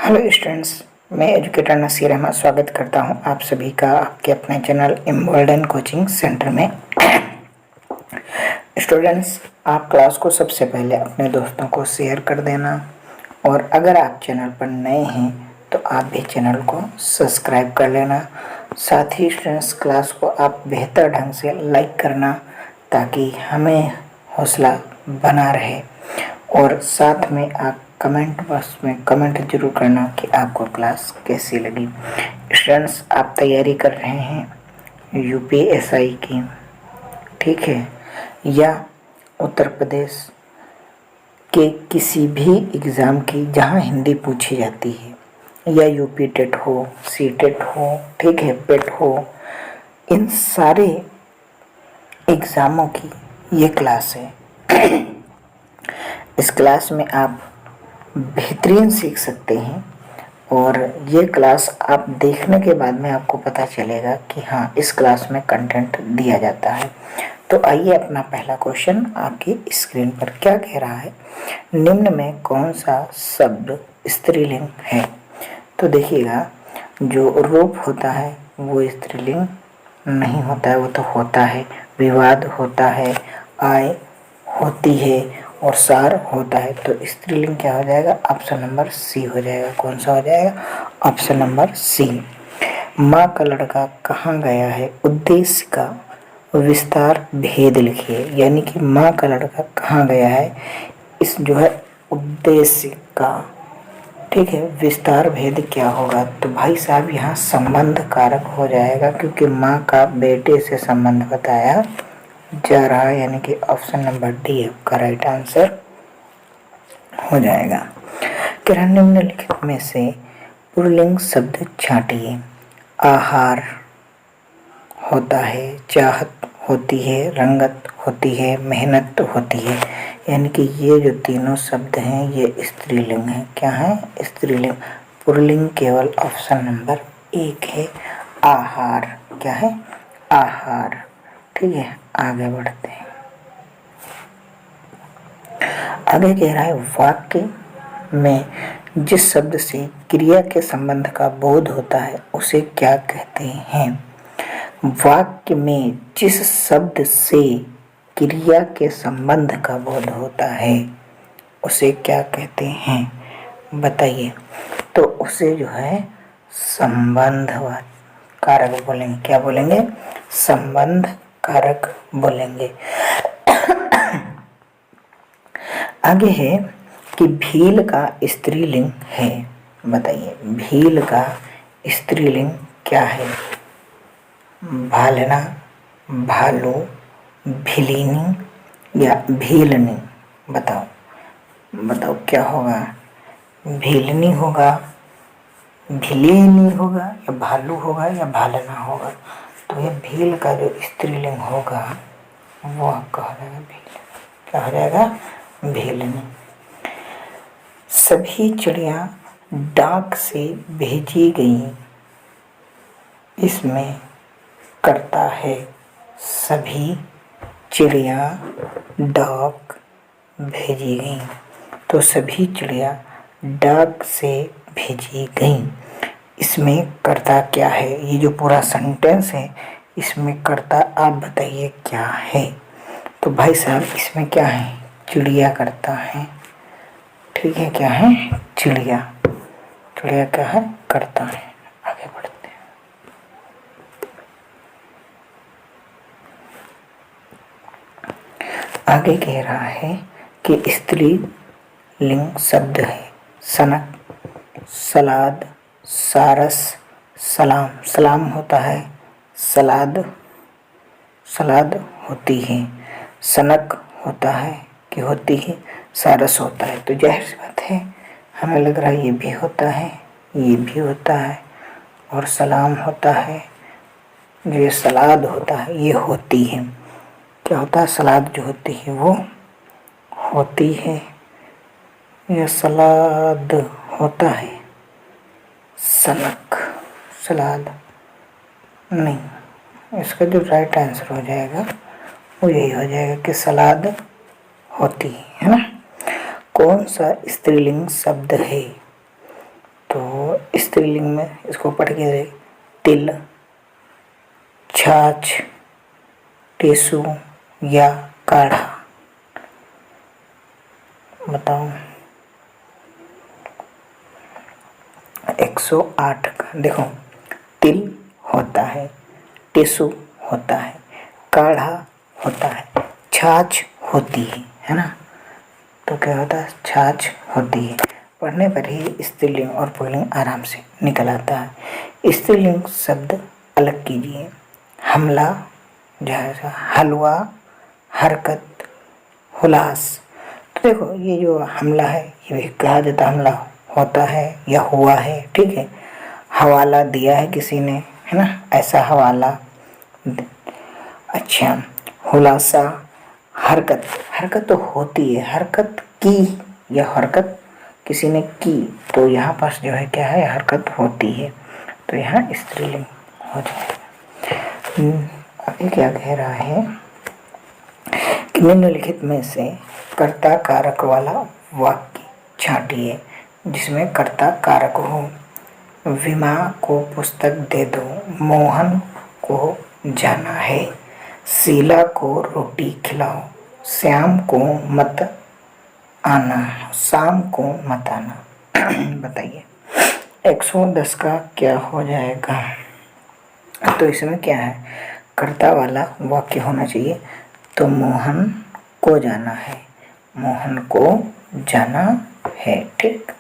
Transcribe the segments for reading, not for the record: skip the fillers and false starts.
Hello students, मैं educator Naseer Ahmad स्वागत करता हूं आप सभी का आपके अपने चैनल इम्बोल्डन कोचिंग सेंटर में। स्टूडेंट्स, आप क्लास को सबसे पहले अपने दोस्तों को शेयर कर देना और अगर आप चैनल पर नए हैं तो आप भी चैनल को सब्सक्राइब कर लेना। साथ ही स्टूडेंट्स, क्लास को आप बेहतर ढंग से लाइक करना ताकि हमें हौसला बना रहे और साथ में आप कमेंट बॉक्स में कमेंट जरूर करना कि आपको क्लास कैसी लगी। स्टूडेंट्स, आप तैयारी कर रहे हैं यूपीएसआई की, ठीक है, या उत्तर प्रदेश के किसी भी एग्ज़ाम की जहां हिंदी पूछी जाती है, या यूपी टेट हो, सी टेट हो, ठीक है, पेट हो, इन सारे एग्ज़ामों की ये क्लास है। इस क्लास में आप बेहतरीन सीख सकते हैं और ये क्लास आप देखने के बाद में आपको पता चलेगा कि हाँ, इस क्लास में कंटेंट दिया जाता है। तो आइए, अपना पहला क्वेश्चन आपकी स्क्रीन पर क्या कह रहा है, निम्न में कौन सा शब्द स्त्रीलिंग है। तो देखिएगा, जो रूप होता है वो स्त्रीलिंग नहीं होता है, वो तो होता है, विवाद होता है, आय होती है और सार होता है। तो स्त्रीलिंग क्या हो जाएगा? ऑप्शन नंबर सी हो जाएगा। कौन सा हो जाएगा? Option number C. माँ का लड़का कहाँ गया है, उद्देश्य का विस्तार भेद लिखिए। यानी कि माँ का लड़का कहाँ गया है, इस जो है उद्देश्य का, ठीक है, विस्तार भेद क्या होगा? तो भाई साहब, यहाँ संबंध कारक हो जाएगा क्योंकि माँ का बेटे से संबंध बताया जा रहा है, यानी कि ऑप्शन नंबर डी आपका राइट आंसर हो जाएगा। कह रहा निम्नलिखित में से पुल्लिंग शब्द छांटिए। आहार होता है, चाहत होती है, रंगत होती है, मेहनत होती है। यानी कि ये जो तीनों शब्द हैं ये स्त्रीलिंग है। क्या है? स्त्रीलिंग। पुल्लिंग केवल ऑप्शन नंबर 1 है, आहार। क्या है? आहार। ठीक है, आगे बढ़ते हैं। आगे कह रहा है वाक्य में जिस शब्द से क्रिया के संबंध का बोध होता है उसे क्या कहते हैं? वाक्य में जिस शब्द से क्रिया के संबंध का बोध होता है उसे क्या कहते हैं, बताइए। तो उसे जो है संबंध कारक बोलेंगे। क्या बोलेंगे? संबंध कारक बोलेंगे। आगे है कि भील का स्त्रीलिंग है। बताइए, भील का स्त्रीलिंग क्या है? भालना, भालू, भिलिनी या भीलनी। बताओ बताओ क्या होगा? भीलनी होगा, भिलिनी होगा, या भालू होगा, या भालना होगा। तो ये भील का जो स्त्रीलिंग होगा वो आपका हो जाएगा भील। क्या हो जाएगा? भीलनी। सभी चिड़िया डाक से भेजी गई, इसमें करता है। सभी चिड़िया डाक भेजी गई। तो सभी चिड़िया डाक से भेजी गई, इसमें करता क्या है? ये जो पूरा सेंटेंस है इसमें करता आप बताइए क्या है? तो भाई साहब, इसमें क्या है? चिड़िया करता है। ठीक है, क्या है? चिड़िया। चिड़िया क्या है? करता है। आगे बढ़ते हैं। आगे कह रहा है कि स्त्रीलिंग शब्द है सनक, सलाद, सारस, सलाम। सलाम होता है, सलाद, सलाद होती है, सनक होता है कि होती है, सारस होता है। तो जाहिर सी बात है, हमें लग रहा है ये भी होता है, ये भी होता है, और सलाम होता है। जो ये सलाद होता है ये होती है। क्या होता है? सलाद जो होती है वो होती है, ये सलाद होता है। सनक, सलाद नहीं, इसका जो राइट आंसर हो जाएगा वो यही हो जाएगा कि सलाद होती है ना। कौन सा स्त्रीलिंग शब्द है? तो स्त्रीलिंग में इसको पढ़ के देख, तिल, छाछ, टेसू या काढ़ा। बताओ। 108 का देखो, तिल होता है, टेसू होता है, काढ़ा होता है, छाछ होती है ना। तो क्या होता है, छाछ होती है। पढ़ने पर ही स्त्रीलिंग और पुल्लिंग आराम से निकल आता है। स्त्रीलिंग शब्द अलग कीजिए। हमला, जैसा हलवा, हरकत, हुलास। तो देखो ये जो हमला है ये भी कहा जाता हमला होता है या हुआ है, ठीक है। हवाला दिया है किसी ने, है ना, ऐसा हवाला। अच्छा, हुलासा, हरकत, हरकत तो होती है, हरकत की या हरकत किसी ने की, तो यहाँ पास जो है क्या है, हरकत होती है, तो यहाँ स्त्रीलिंग हो जाएगा। आगे क्या कह रहा है कि निम्नलिखित में से कर्ता कारक वाला वाक्य छांटिए जिसमें कर्ता कारक हो। विमा को पुस्तक दे दो, मोहन को जाना है, शीला को रोटी खिलाओ, श्याम को मत आना, शाम को मत आना। बताइए 110 का क्या हो जाएगा। तो इसमें क्या है, कर्ता वाला वाक्य होना चाहिए। तो मोहन को जाना है, मोहन को जाना है, ठीक।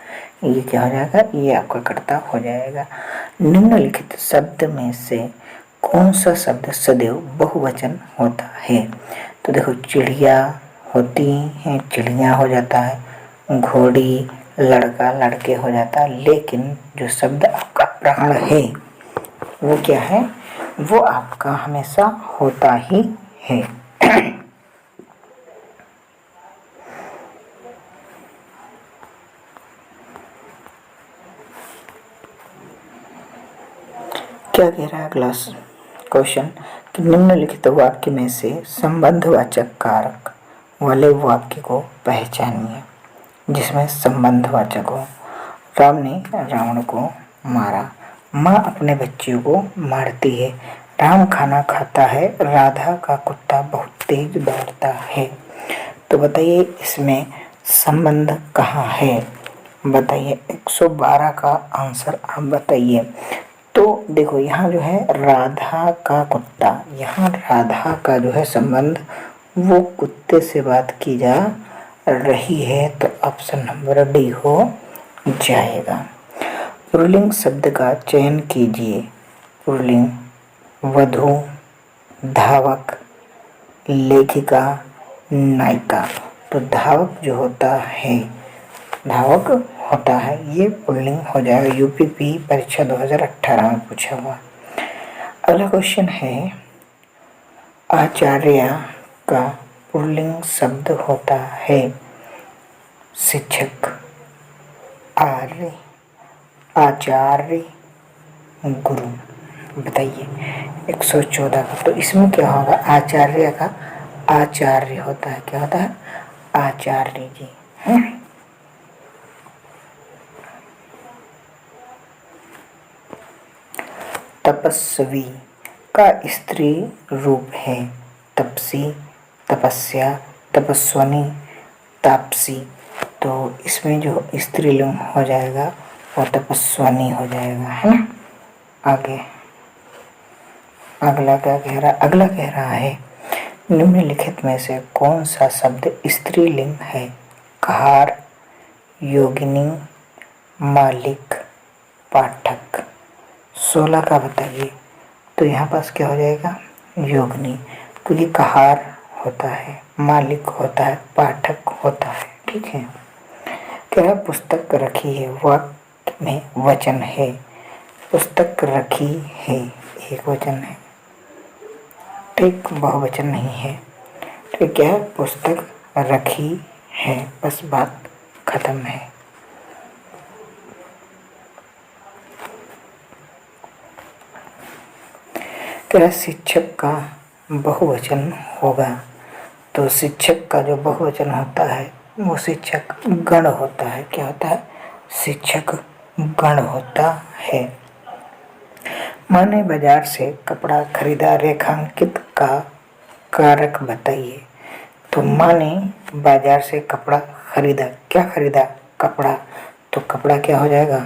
ये क्या हो जाएगा, ये आपका कर्ता हो जाएगा। निम्नलिखित शब्द में से कौन सा शब्द सदैव बहुवचन होता है। तो देखो, चिड़िया होती है, चिड़िया हो जाता है, घोड़ी, लड़का, लड़के हो जाता है, लेकिन जो शब्द आपका प्राण है वो क्या है, वो आपका हमेशा होता ही है। क्या कह रहा है अगला क्वेश्चन कि निम्नलिखित वाक्य में से संबंधवाचक कारक वाले वाक्य को पहचानिए जिसमें संबंधवाचक हो। राम ने रावण को मारा, माँ अपने बच्चियों को मारती है, राम खाना खाता है, राधा का कुत्ता बहुत तेज दौड़ता है। तो बताइए इसमें संबंध कहाँ है, बताइए। 112 का आंसर आप बताइए। तो देखो यहाँ जो है राधा का कुत्ता, यहाँ राधा का जो है संबंध वो कुत्ते से बात की जा रही है, तो ऑप्शन नंबर डी हो जाएगा। पुल्लिंग शब्द का चयन कीजिए। पुल्लिंग, वधू, धावक, लेखिका, नायिका। तो धावक जो होता है, धावक होता है, ये पुल्लिंग हो जाएगा। यूपीपी परीक्षा 2018 में पूछा हुआ। अगला क्वेश्चन है, आचार्य का पुल्लिंग शब्द होता है शिक्षक, आर्य, आचार्य, गुरु। बताइए 114 का। तो इसमें क्या होगा, आचार्य का आचार्य होता है, क्या होता है, आचार्य जी है। तपस्वी का स्त्री रूप है तपसी, तपस्या, तपस्वनी, तापसी। तो इसमें जो स्त्रीलिंग हो जाएगा वो तपस्वनी हो जाएगा, है ना। आगे अगला क्या कह रहा है, अगला कह रहा है निम्नलिखित में से कौन सा शब्द स्त्रीलिंग है। कहार, योगिनी, मालिक, पाठक। 16 का बताइए। तो यहाँ पास क्या हो जाएगा, योगिनी, क्योंकि कहार होता है, मालिक होता है, पाठक होता है, ठीक है। क्या पुस्तक रखी है, वाक्य में वचन है, पुस्तक रखी है एक वचन है, ठीक, बहुवचन नहीं है। तो क्या है, पुस्तक रखी है, बस बात खत्म है। क्या शिक्षक का बहुवचन होगा। तो शिक्षक का जो बहुवचन होता है वो शिक्षक गण होता है, क्या होता है, शिक्षक गण होता है। माने बाजार से कपड़ा खरीदा, रेखांकित का कारक बताइए। तो माने बाजार से कपड़ा खरीदा, क्या खरीदा? कपड़ा। तो कपड़ा क्या हो जाएगा?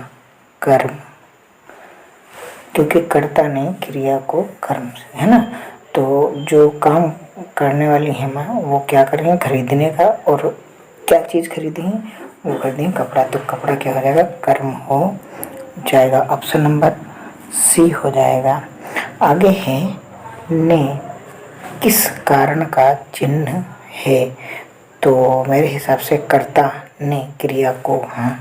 कर्म, क्योंकि कर्ता ने क्रिया को कर्म से, है ना। तो जो काम करने वाली है माँ, वो क्या कर रही है? खरीदने का। और क्या चीज़ खरीदी है? वो खरीदी है कपड़ा। तो कपड़ा क्या हो जाएगा? कर्म हो जाएगा। ऑप्शन नंबर सी हो जाएगा। आगे है ने किस कारण का चिन्ह है? तो मेरे हिसाब से कर्ता ने क्रिया को, हाँ,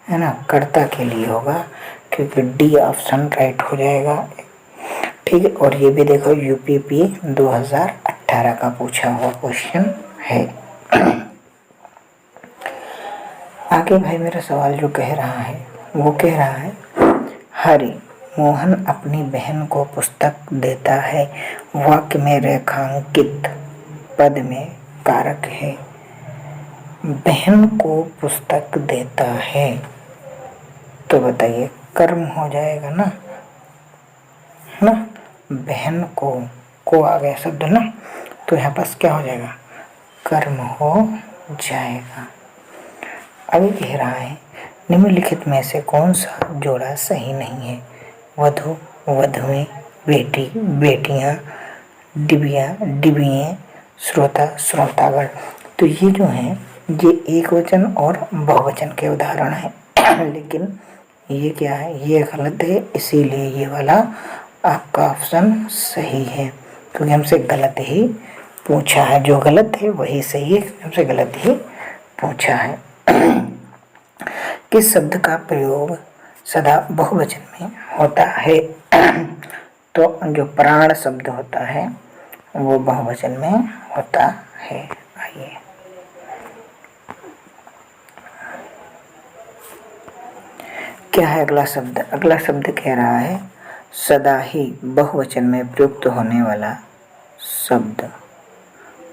है ना, कर्ता के लिए होगा, क्योंकि डी ऑप्शन राइट हो जाएगा। ठीक है। और ये भी देखो यूपीपी 2018 का पूछा हुआ क्वेश्चन है। आगे भाई मेरा सवाल जो कह रहा है वो कह रहा है, हरि मोहन अपनी बहन को पुस्तक देता है, वाक्य में रेखांकित पद में कारक है। बहन को पुस्तक देता है, तो बताइए कर्म हो जाएगा ना, है ना। बहन को आ गया शब्द ना, तो यहाँ पास क्या हो जाएगा? कर्म हो जाएगा। आगे कह रहा है, निम्नलिखित में से कौन सा जोड़ा सही नहीं है? वधु, वधुएं, बेटी, बेटियां, डिबिया, डिबिये, श्रोता, श्रोतागण। तो ये जो हैं ये एक वचन और बहुवचन के उदाहरण हैं। लेकिन ये क्या है? ये गलत है, इसीलिए ये वाला आपका ऑप्शन सही है, क्योंकि हमसे गलत ही पूछा है। जो गलत है वही सही है, हमसे गलत ही पूछा है। किस शब्द का प्रयोग सदा बहुवचन में होता है? तो जो प्राण शब्द होता है वो बहुवचन में होता है। आइए क्या है अगला शब्द? अगला शब्द कह रहा है, सदा ही बहुवचन में प्रयुक्त होने वाला शब्द,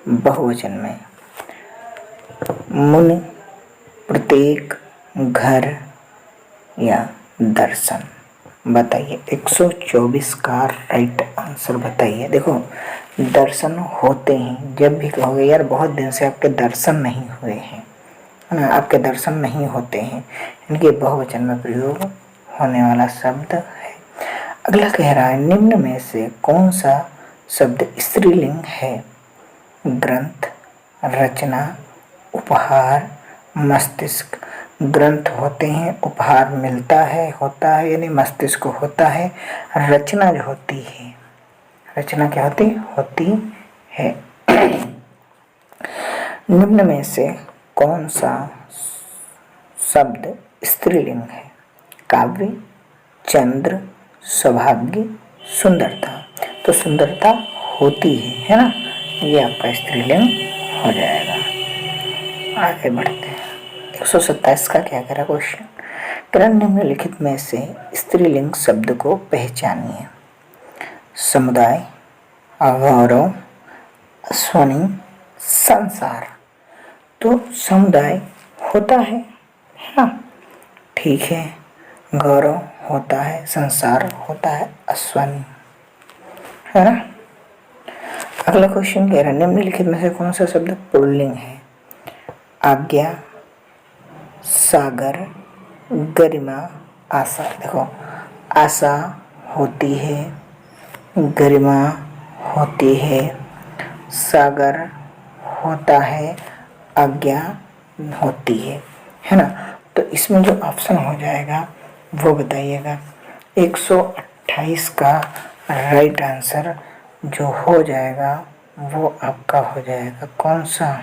बहुवचन में, मुनि, प्रत्येक, घर या दर्शन। बताइए 124 का राइट आंसर बताइए। देखो दर्शन होते हैं, जब भी कहोगे यार बहुत दिन से आपके दर्शन नहीं हुए हैं, है ना, आपके दर्शन नहीं होते हैं, इनके बहुवचन में प्रयोग होने वाला शब्द है। अगला कह रहा है, निम्न में से कौन सा शब्द स्त्रीलिंग है? ग्रंथ, रचना, उपहार, मस्तिष्क। ग्रंथ होते हैं, उपहार मिलता है, होता है, यानी मस्तिष्क होता है। रचना जो होती है, रचना क्या होती है? निम्न में से कौन सा शब्द स्त्रीलिंग है? काव्य, चंद्र, सौभाग्य, सुंदरता। तो सुंदरता होती है ना, ये आपका स्त्रीलिंग हो जाएगा। आगे बढ़ते हैं। 127 का क्या कह रहा क्वेश्चन? करण निम्नलिखित में से स्त्रीलिंग शब्द को पहचानिए। समुदाय, गौरव, अश्वनी, संसार। तो समुदाय होता है ना, ठीक है। गौरव होता है, संसार होता है, अश्वनी, है ना। अगला क्वेश्चन कह रहा है, निम्नलिखित में से कौन सा शब्द पुल्लिंग है? आज्ञा, सागर, गरिमा, आशा। देखो आशा होती है, गरिमा होती है, सागर होता है, आज्ञा होती है ना। तो इसमें जो ऑप्शन हो जाएगा वो बताइएगा। 128 का राइट आंसर जो हो जाएगा वो आपका हो जाएगा कौन सा?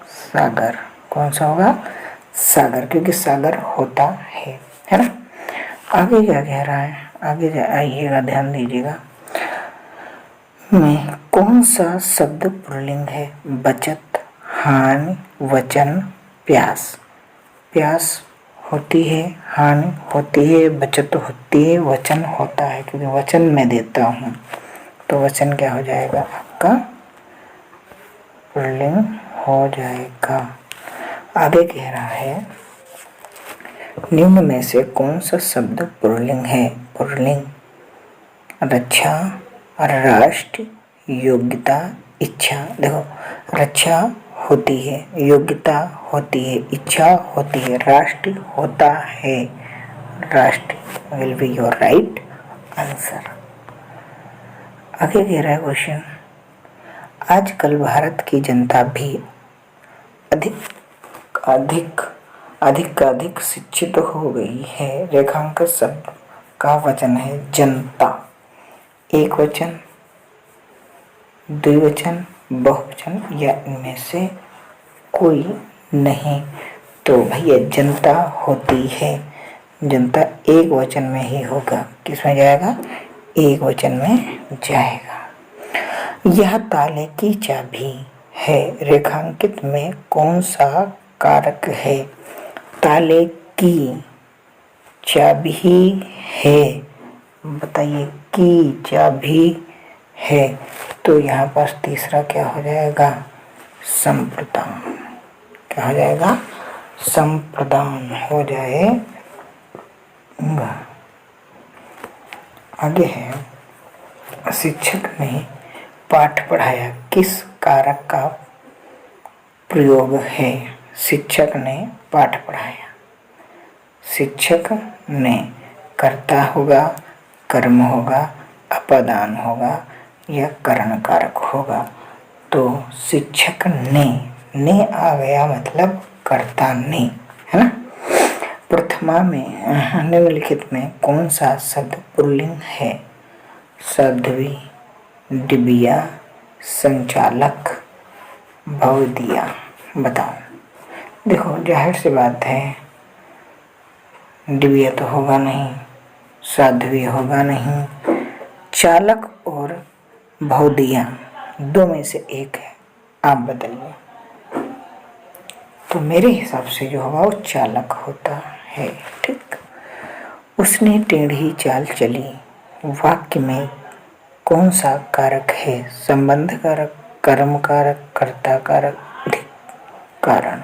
सागर। कौन सा होगा? सागर, क्योंकि सागर होता है ना। आगे क्या कह रहा है? आगे आइएगा, ध्यान दीजिएगा। में कौन सा शब्द पुल्लिंग है? बचत, हानि, वचन, प्यास। प्यास होती है, हानि होती है, बचत होती है, वचन होता है, क्योंकि वचन मैं देता हूँ, तो वचन क्या हो जाएगा आपका? पुल्लिंग हो जाएगा। आगे कह रहा है, निम्न में से कौन सा शब्द पुल्लिंग है? पुल्लिंग: रक्षा, राष्ट्र, योग्यता, इच्छा। देखो, रक्षा होती है, योग्यता होती है, इच्छा होती है, राष्ट्र होता है। राष्ट्र will be your right answer. आगे कह रहा है क्वेश्चन, आजकल भारत की जनता भी अधिक शिक्षित हो गई है। रेखांकित शब्द का वचन है जनता। एक वचन, द्विवचन, बहुवचन या इनमें से कोई नहीं। तो भैया जनता होती है, जनता एक वचन में ही होगा। किसमें जाएगा? एक वचन में जाएगा। यह ताले की चाबी है। रेखांकित में कौन सा कारक है? ताले की चाबी है, बताइए, की चाबी है, तो यहाँ पास तीसरा क्या हो जाएगा? संप्रदान। क्या हो जाएगा? संप्रदान हो जाएगा। आगे है, शिक्षक ने पाठ पढ़ाया किस कारक का प्रयोग है? शिक्षक ने पाठ पढ़ाया, शिक्षक ने कर्ता होगा, कर्म होगा, अपदान होगा या करण कारक होगा। तो शिक्षक ने आ गया मतलब कर्ता ने, है ना। प्रथमा में निम्नलिखित में कौन सा शब्द पुल्लिंग है? साध्वी, डिबिया, संचालक, भवदिया। बताओ। देखो, जाहिर सी बात है, डिबिया तो होगा नहीं, साध्वी होगा नहीं, चालक और भवदिया दो में से एक है। आप बताइए। तो मेरे हिसाब से जो होगा वो चालक होता है। ठीक। उसने टेढ़ी चाल चली, वाक्य में कौन सा कारक है? संबंध कारक, कर्म कारक, कर्ता कारक, कारण,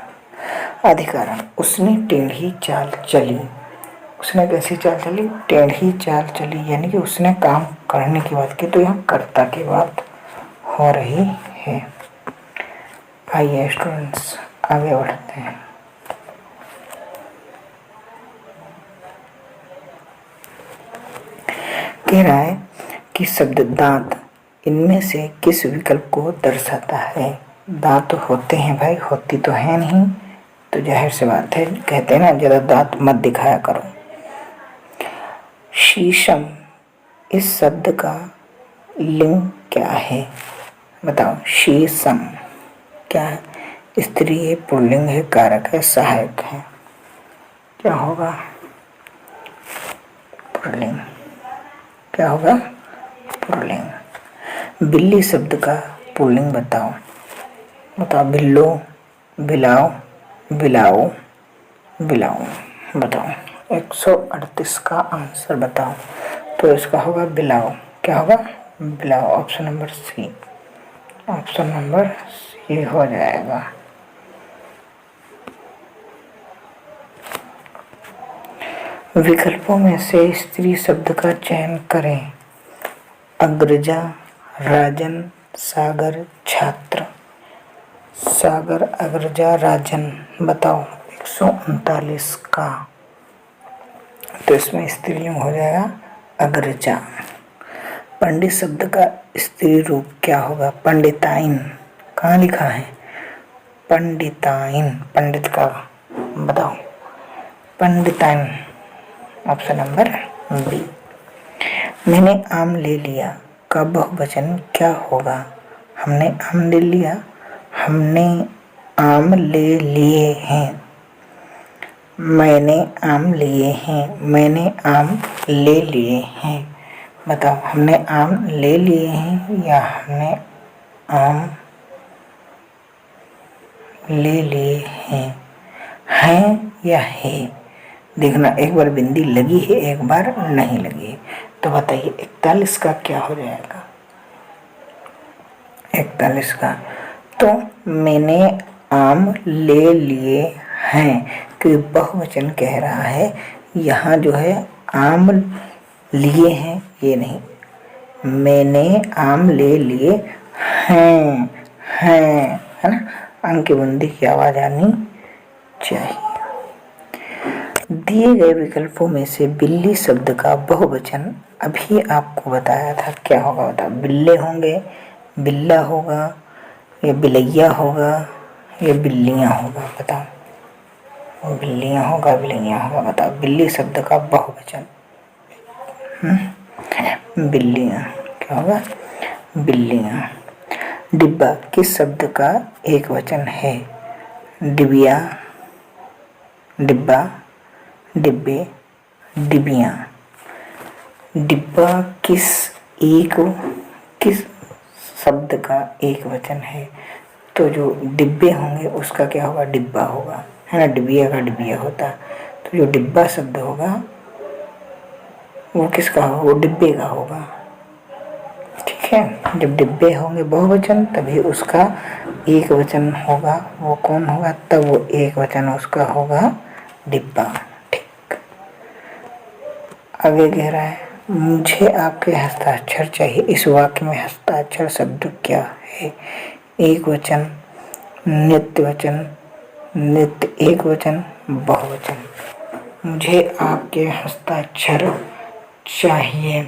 अधिकरण। उसने टेढ़ी चाल चली, उसने कैसी चाल चली? टेढ़ी चाल चली, यानी कि उसने काम करने की बात की, तो यहाँ कर्ता की बात हो रही है। आइए स्टूडेंट्स आगे बढ़ते हैं। कह रहा है कि शब्द दांत इनमें से किस विकल्प को दर्शाता है? दांत होते हैं भाई, होती तो है नहीं, तो जाहिर सी बात है, कहते हैं ना, ज्यादा दांत मत दिखाया करो। शीशम, इस शब्द का लिंग क्या है? बताओ। शीशम क्या है? स्त्री है, पुल्लिंग है, कारक है, सहायक है। क्या होगा? पुल्लिंग। क्या होगा? पुल्लिंग। बिल्ली शब्द का पुल्लिंग बताओ। बताओ। बिल्लो, बिलाओ, बिलाओ, बिलाओ। बताओ। 138 का आंसर बताओ। तो इसका होगा बिलाओ। क्या होगा? बिलाओ। Option number C, option number C हो जाएगा। विकल्पों में से स्त्री शब्द का चयन करें। अग्रजा, राजन, सागर, छात्र। सागर, अग्रजा, राजन। बताओ। 139 का, तो इसमें स्त्रीलिंग हो जाएगा अग्रजा। पंडित शब्द का स्त्री रूप क्या होगा? पंडिताइन। कहाँ लिखा है? पंडिताइन, पंडित का। बताओ। पंडिताइन, ऑप्शन नंबर बी। मैंने आम ले लिया का बहुवचन क्या होगा? हमने आम ले लिया, हमने आम ले लिए हैं, मैंने आम लिए हैं, मैंने आम ले लिए हैं। बताओ। हमने आम ले लिए हैं या हमने आम ले लिए हैं? हैं या है? देखना, एक बार बिंदी लगी है, एक बार नहीं लगी है। तो बताइए 41 का क्या हो जाएगा? 41 का, तो मैंने आम ले लिए हैं, कि बहुवचन कह रहा है। यहाँ जो है आम लिए हैं ये नहीं, मैंने आम ले लिए हैं, है ना, अंक की बुंदी की आवाज आनी चाहिए। दिए गए विकल्पों में से बिल्ली शब्द का बहुवचन अभी आपको बताया था, क्या होगा बताओ। बिल्ले होंगे, बिल्ला होगा, या बिलैया होगा, या बिल्लियाँ होगा, बताओ। बिल्लियाँ होगा, बिल्लियाँ होगा, बताओ। बिल्ली शब्द का बहुवचन, बिल्लियाँ, क्या होगा, बिल्लियाँ। डिब्बा किस शब्द का एक वचन है। डिबिया, डिब्बा, डिब्बे, डिबियाँ। डिब्बा किस शब्द का एक वचन है, तो जो डिब्बे होंगे उसका क्या होगा, डिब्बा होगा, है ना। डिबिया का डिबिया होता, तो जो डिब्बा शब्द होगा वो किसका होगा, वो डिब्बे का होगा, ठीक है। जब डिब्बे होंगे बहुवचन तभी उसका एक वचन होगा, वो कौन होगा, तब वो एक वचन उसका होगा डिब्बा, ठीक। आगे कह रहा है, मुझे आपके हस्ताक्षर चाहिए। इस वाक्य में हस्ताक्षर शब्द क्या है। एक वचन, नित्य वचन, नित्य एक वचन, बहुवचन। मुझे आपके हस्ताक्षर चाहिए,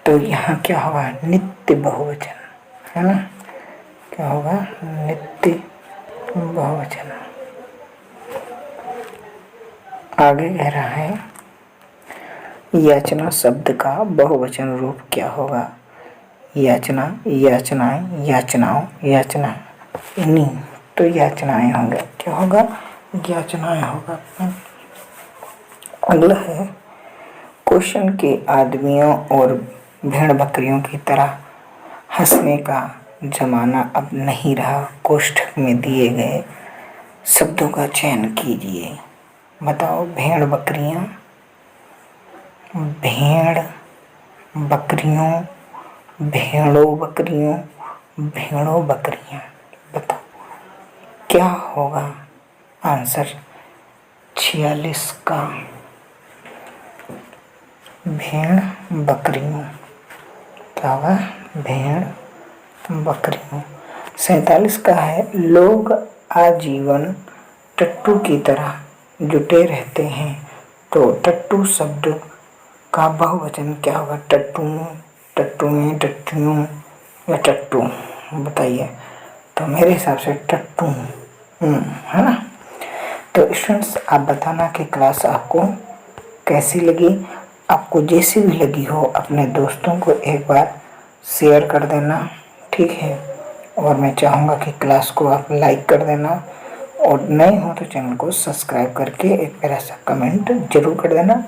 तो यहाँ क्या होगा, नित्य बहुवचन, है ना, क्या होगा, नित्य बहुवचन। आगे कह रहा है, याचना शब्द का बहुवचन रूप क्या होगा। याचना, याचनाएं, याचनाओं, याचना इन्हीं, तो याचनाएं होंगे, क्या होगा, याचनाएं होगा। अगला है, क्वेश्चन के आदमियों और भेड़ बकरियों की तरह हंसने का जमाना अब नहीं रहा। कोष्ठक में दिए गए शब्दों का चयन कीजिए। बताओ। भेड़ बकरियां, भेड़ बकरियों, भेड़ों बकरियों, भेड़ों बकरियां। बताओ क्या होगा आंसर 46 का। भेड़ बकरियों, क्या होगा, भेड़ बकरियों। 47 का है, लोग आजीवन टट्टू की तरह जुटे रहते हैं, तो टट्टू शब्द का बहुवचन क्या होगा। टट्टू, टट्टुएं, टट्टियों या टट्टू, बताइए। तो मेरे हिसाब से टट्टू, है ना। तो स्टूडेंट्स आप बताना कि क्लास आपको कैसी लगी। आपको जैसी भी लगी हो अपने दोस्तों को एक बार शेयर कर देना, ठीक है। और मैं चाहूँगा कि क्लास को आप लाइक कर देना, और नए हो तो चैनल को सब्सक्राइब करके एक प्यारा सा कमेंट जरूर कर देना।